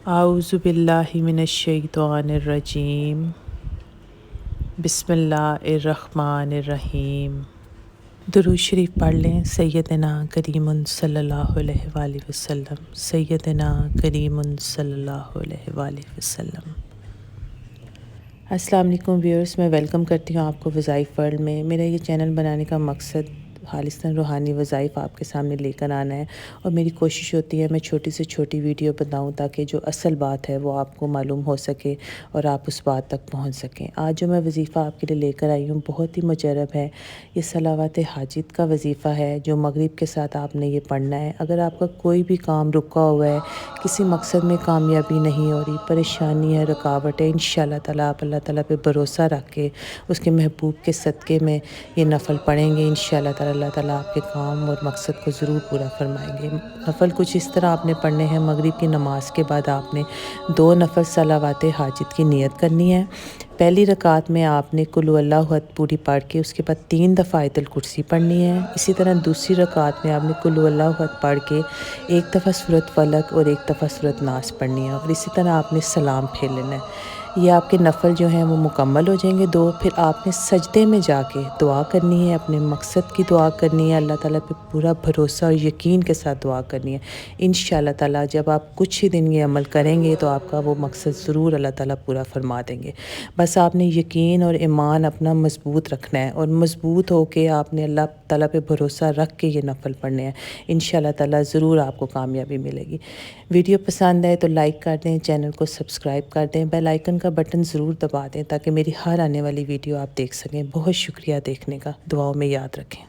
اعوذ باللہ من الشیطان الرجیم بسم اللہ الرحمن الرحیم۔ درود شریف پڑھ لیں۔ سیدنا کریم صلی اللہ علیہ وآلہ وسلم، سیدنا کریم صلی اللہ علیہ وآلہ وسلم۔ السلام علیکم ویورز، میں ویلکم کرتی ہوں آپ کو وظائف ورلڈ میں۔ میرا یہ چینل بنانے کا مقصد خالصتاً روحانی وظائف آپ کے سامنے لے کر آنا ہے، اور میری کوشش ہوتی ہے میں چھوٹی سے چھوٹی ویڈیو بناؤں تاکہ جو اصل بات ہے وہ آپ کو معلوم ہو سکے اور آپ اس بات تک پہنچ سکیں۔ آج جو میں وظیفہ آپ کے لیے لے کر آئی ہوں بہت ہی مجرب ہے۔ یہ صلوات حاجت کا وظیفہ ہے جو مغرب کے ساتھ آپ نے یہ پڑھنا ہے۔ اگر آپ کا کوئی بھی کام رکا ہوا ہے، کسی مقصد میں کامیابی نہیں ہو رہی، پریشانی ہے، رکاوٹ ہے، انشاءاللہ تعالیٰ آپ اللہ تعالیٰ پہ بھروسہ رکھ کے اس کے محبوب کے صدقے میں یہ نفل پڑھیں گے، انشاءاللہ تعالیٰ اللہ تعالیٰ آپ کے کام اور مقصد کو ضرور پورا فرمائیں گے۔ نفل کچھ اس طرح آپ نے پڑھنے ہیں۔ مغرب کی نماز کے بعد آپ نے 2 نفل صلوات حاجت کی نیت کرنی ہے۔ پہلی رکعت میں آپ نے قل اللہ احد پوری پڑھ کے اس کے بعد 3 دفعہ آیت الکرسی پڑھنی ہے۔ اسی طرح دوسری رکعت میں آپ نے قل اللہ احد پڑھ کے 1 دفعہ سورۃ فلق اور 1 دفعہ سورۃ ناس پڑھنی ہے، اور اسی طرح آپ نے سلام پھیر لینا ہے۔ یہ آپ کے نفل جو ہیں وہ مکمل ہو جائیں گے 2۔ پھر آپ نے سجدے میں جا کے دعا کرنی ہے، اپنے مقصد کی دعا کرنی ہے، اللہ تعالیٰ پہ پورا بھروسہ اور یقین کے ساتھ دعا کرنی ہے۔ انشاءاللہ تعالیٰ جب آپ کچھ ہی دن یہ عمل کریں گے تو آپ کا وہ مقصد ضرور اللہ تعالیٰ پورا فرما دیں گے۔ بس آپ نے یقین اور ایمان اپنا مضبوط رکھنا ہے، اور مضبوط ہو کے آپ نے اللہ تعالیٰ پہ بھروسہ رکھ کے یہ نفل پڑھنے ہیں۔ انشاءاللہ تعالیٰ ضرور آپ کو کامیابی ملے گی۔ ویڈیو پسند آئے تو لائک کر دیں، چینل کو سبسکرائب کر دیں، بیل آئیکن کا بٹن ضرور دبا دیں تاکہ میری ہر آنے والی ویڈیو آپ دیکھ سکیں۔ بہت شکریہ دیکھنے کا، دعاؤں میں یاد رکھیں۔